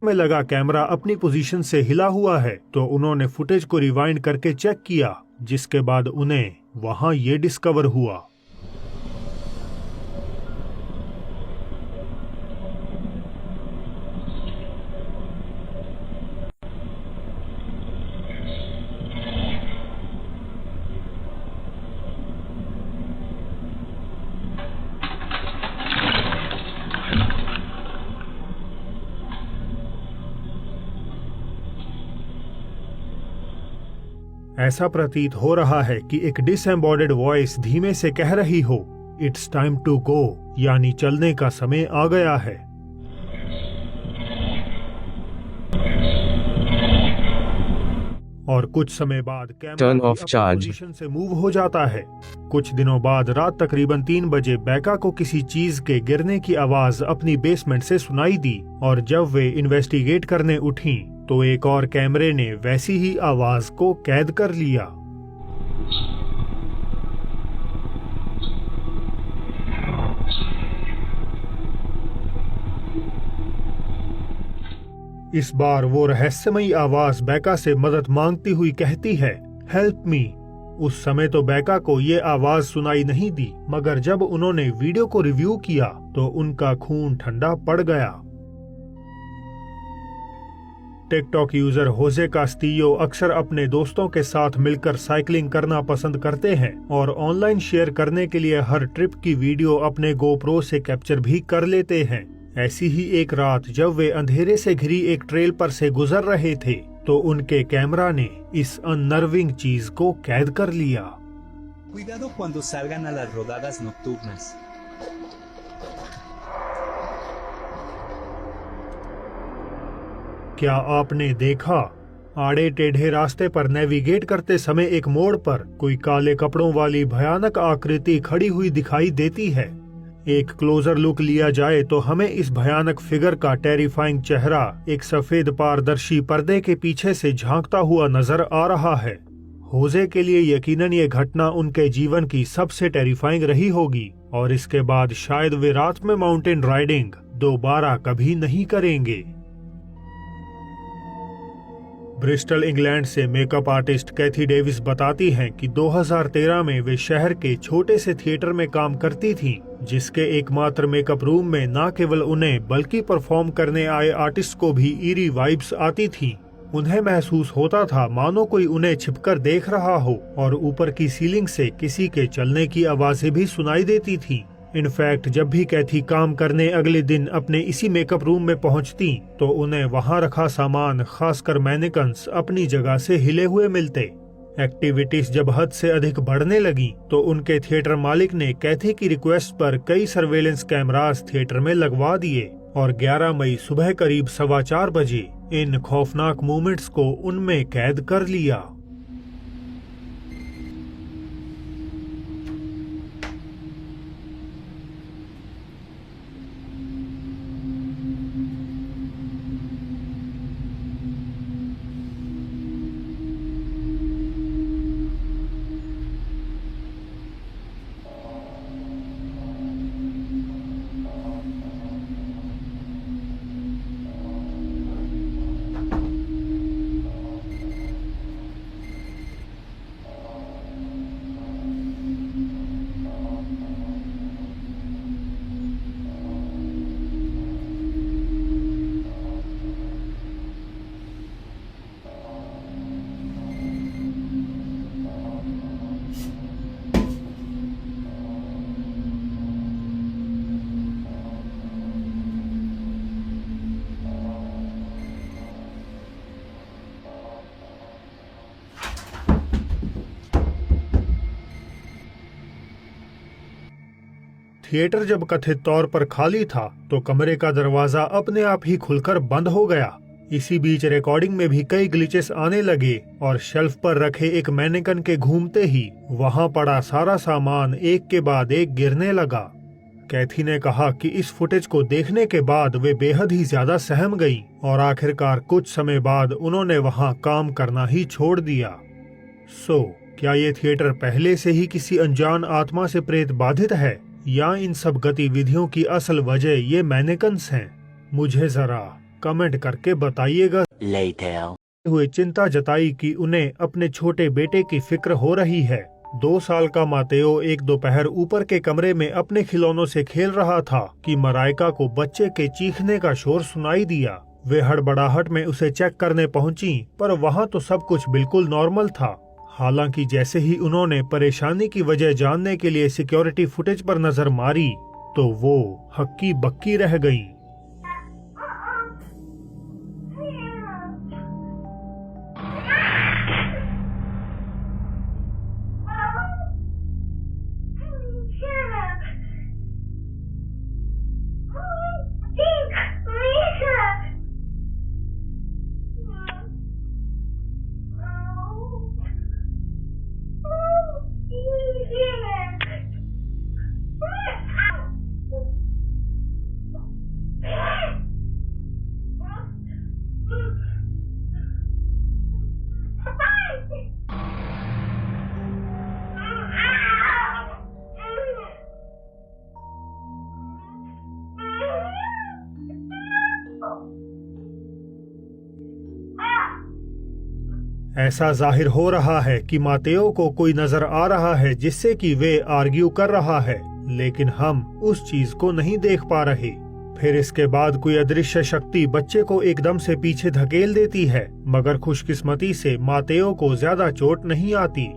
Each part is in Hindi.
में लगा कैमरा अपनी पोजीशन से हिला हुआ है, तो उन्होंने फुटेज को रिवाइंड करके चेक किया, जिसके बाद उन्हें वहां ये डिस्कवर हुआ। ऐसा प्रतीत हो रहा है कि एक डिसएम्बॉडिड वॉइस धीमे से कह रही हो, इट्स टाइम टू गो, यानी चलने का समय आ गया है। और कुछ समय बाद कैमरा पोजीशन से मूव हो जाता है। कुछ दिनों बाद रात तकरीबन 3 बजे बेका को किसी चीज के गिरने की आवाज अपनी बेसमेंट से सुनाई दी, और जब वे इन्वेस्टिगेट करने उठी तो एक और कैमरे ने वैसी ही आवाज को कैद कर लिया। इस बार वो रहस्यमयी आवाज बेका से मदद मांगती हुई कहती है, हेल्प मी। उस समय तो बेका को ये आवाज सुनाई नहीं दी, मगर जब उन्होंने वीडियो को रिव्यू किया तो उनका खून ठंडा पड़ गया। टिकटॉक यूजर होजे कास्टियो अक्सर अपने दोस्तों के साथ मिलकर साइकिलिंग करना पसंद करते हैं और ऑनलाइन शेयर करने के लिए हर ट्रिप की वीडियो अपने गोप्रो से कैप्चर भी कर लेते हैं। ऐसी ही एक रात जब वे अंधेरे से घिरी एक ट्रेल पर से गुजर रहे थे, तो उनके कैमरा ने इस अननर्विंग चीज को कैद कर लिया। Cuidado cuando salgan a las rodadas nocturnas. क्या आपने देखा, आड़े टेढ़े रास्ते पर नेविगेट करते समय एक मोड़ पर कोई काले कपड़ों वाली भयानक आकृति खड़ी हुई दिखाई देती है। एक क्लोजर लुक लिया जाए तो हमें इस भयानक फिगर का टेरिफाइंग चेहरा एक सफेद पारदर्शी पर्दे के पीछे से झांकता हुआ नजर आ रहा है। होजे के लिए यकीनन ये घटना उनके जीवन की सबसे टेरिफाइंग रही होगी, और इसके बाद शायद वे रात में माउंटेन राइडिंग दोबारा कभी नहीं करेंगे। ब्रिस्टल इंग्लैंड से मेकअप आर्टिस्ट कैथी डेविस बताती हैं कि 2013 में वे शहर के छोटे से थिएटर में काम करती थीं, जिसके एकमात्र मेकअप रूम में न केवल उन्हें बल्कि परफॉर्म करने आए आर्टिस्ट को भी ईरी वाइब्स आती थीं। उन्हें महसूस होता था मानो कोई उन्हें छिपकर देख रहा हो, और ऊपर की सीलिंग से किसी के चलने की आवाजें भी सुनाई देती थीं। इनफैक्ट जब भी कैथी काम करने अगले दिन अपने इसी मेकअप रूम में पहुंचती तो उन्हें वहां रखा सामान, खासकर मैनिकन्स, अपनी जगह से हिले हुए मिलते। एक्टिविटीज जब हद से अधिक बढ़ने लगी तो उनके थिएटर मालिक ने कैथी की रिक्वेस्ट पर कई सर्वेलेंस कैमरास थिएटर में लगवा दिए, और 11 मई सुबह करीब 4:15 बजे इन खौफनाक मोमेंट्स को उनमें कैद कर लिया। थिएटर जब कथित तौर पर खाली था तो कमरे का दरवाजा अपने आप ही खुलकर बंद हो गया। इसी बीच रिकॉर्डिंग में भी कई ग्लिचेस आने लगे, और शेल्फ पर रखे एक मैनेकन के घूमते ही वहां पड़ा सारा सामान एक के बाद एक गिरने लगा। कैथी ने कहा कि इस फुटेज को देखने के बाद वे बेहद ही ज्यादा सहम गईं, और आखिरकार कुछ समय बाद उन्होंने वहां काम करना ही छोड़ दिया। क्या ये थिएटर पहले से ही किसी अनजान आत्मा से प्रेत बाधित है, या इन सब गतिविधियों की असल वजह ये मैनेकन्स हैं? मुझे जरा कमेंट करके बताइएगा। Later. हुए चिंता जताई कि उन्हें अपने छोटे बेटे की फिक्र हो रही है। 2 साल का मातेओ एक दोपहर ऊपर के कमरे में अपने खिलौनों से खेल रहा था कि मराइका को बच्चे के चीखने का शोर सुनाई दिया। वे हड़बड़ाहट में उसे चेक करने पहुंची, पर वहां तो सब कुछ बिल्कुल नॉर्मल था। हालांकि जैसे ही उन्होंने परेशानी की वजह जानने के लिए सिक्योरिटी फुटेज पर नजर मारी तो वो हक्की बक्की रह गईं। ऐसा जाहिर हो रहा है कि मातेओ को कोई नजर आ रहा है जिससे कि वे आर्ग्यू कर रहा है, लेकिन हम उस चीज को नहीं देख पा रहे। फिर इसके बाद कोई अदृश्य शक्ति बच्चे को एकदम से पीछे धकेल देती है, मगर खुशकिस्मती से मातेओ को ज्यादा चोट नहीं आती।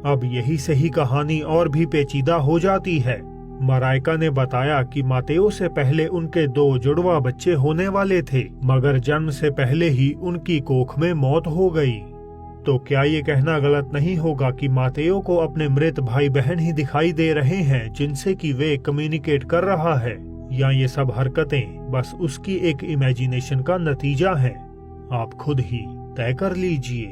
अब यही से ही कहानी और भी पेचीदा हो जाती है। मराइका ने बताया कि मातेओ से पहले उनके 2 जुड़वा बच्चे होने वाले थे, मगर जन्म से पहले ही उनकी कोख में मौत हो गई। तो क्या ये कहना गलत नहीं होगा कि मातेओ को अपने मृत भाई बहन ही दिखाई दे रहे हैं जिनसे कि वे कम्युनिकेट कर रहा है, या ये सब हरकतें बस उसकी एक इमेजिनेशन का नतीजा है? आप खुद ही तय कर लीजिए।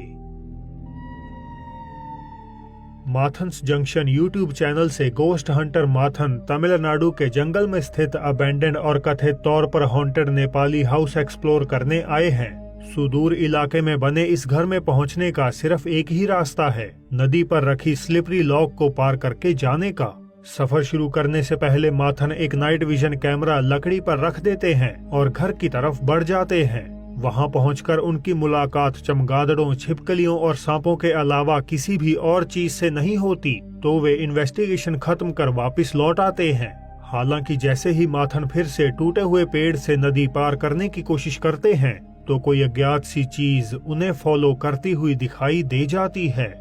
माथन्स जंक्शन यूट्यूब चैनल से गोस्ट हंटर माथन तमिलनाडु के जंगल में स्थित अबैंडन्ड और कथित तौर पर हॉन्टेड नेपाली हाउस एक्सप्लोर करने आए हैं। सुदूर इलाके में बने इस घर में पहुंचने का सिर्फ एक ही रास्ता है, नदी पर रखी स्लिपरी लॉक को पार करके जाने का। सफर शुरू करने से पहले माथन एक नाइट विजन कैमरा लकड़ी पर रख देते हैं और घर की तरफ बढ़ जाते हैं। वहां पहुंचकर उनकी मुलाकात चमगादड़ों, छिपकलियों और सांपों के अलावा किसी भी और चीज से नहीं होती, तो वे इन्वेस्टिगेशन खत्म कर वापस लौट आते हैं। हालांकि जैसे ही माथन फिर से टूटे हुए पेड़ से नदी पार करने की कोशिश करते हैं तो कोई अज्ञात सी चीज उन्हें फॉलो करती हुई दिखाई दे जाती है।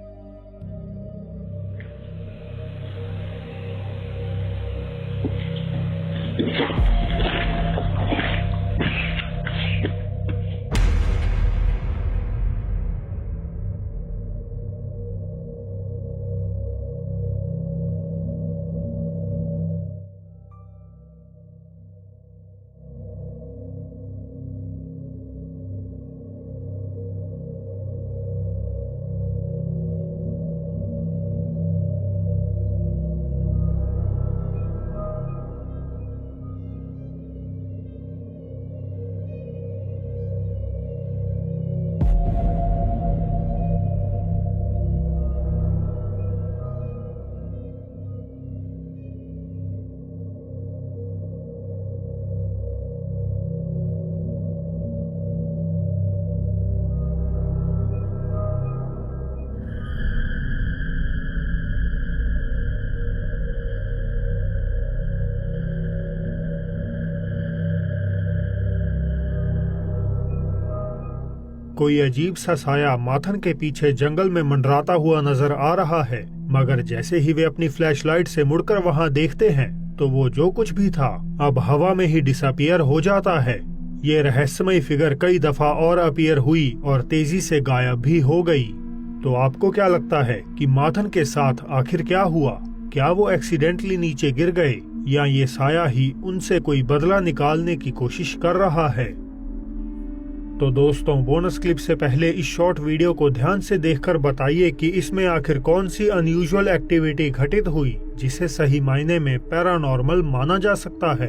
कोई अजीब सा साया माथन के पीछे जंगल में मंडराता हुआ नजर आ रहा है, मगर जैसे ही वे अपनी फ्लैशलाइट से मुड़कर वहां देखते हैं तो वो जो कुछ भी था अब हवा में ही डिसअपियर हो जाता है। ये रहस्यमय फिगर कई दफा और अपीयर हुई और तेजी से गायब भी हो गई। तो आपको क्या लगता है कि माथन के साथ आखिर क्या हुआ? क्या वो एक्सीडेंटली नीचे गिर गए, या ये साया ही उनसे कोई बदला निकालने की कोशिश कर रहा है? तो दोस्तों, बोनस क्लिप से पहले इस शॉर्ट वीडियो को ध्यान से देखकर बताइए कि इसमें आखिर कौन सी अनयूजुअल एक्टिविटी घटित हुई जिसे सही मायने में पैरानॉर्मल माना जा सकता है।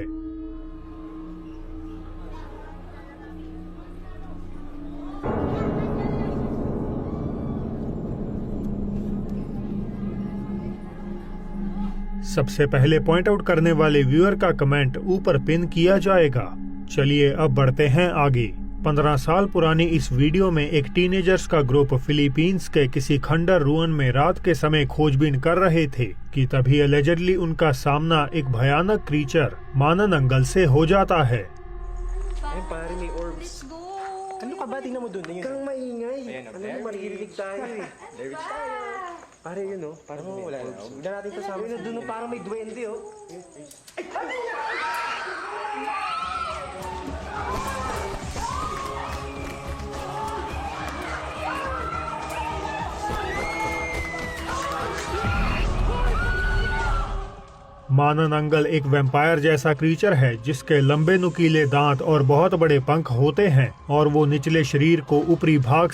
सबसे पहले पॉइंट आउट करने वाले व्यूअर का कमेंट ऊपर पिन किया जाएगा। चलिए अब बढ़ते हैं आगे। 15 साल पुरानी इस वीडियो में एक टीनेजर्स का ग्रुप फिलीपींस के किसी खंडर रुइन में रात के समय खोजबीन कर रहे थे कि तभी एलिजेडली उनका सामना एक भयानक क्रीचर माननंगल से हो जाता है। Ay, pare, may orbs. Let's go! Ano ka ba? Tingnan mo dun. Kang maingay. Ano mo, maririnig tayo eh. Pare, yun oh. Parang may orbs. Huwag na natin kasama. Yun, dun oh, parang may duwende oh. माननंगल एक वैम्पायर जैसा क्रीचर है जिसके लंबे नुकीले दांत और बहुत बड़े पंख होते हैं और वो निचले शरीर को ऊपरी भाग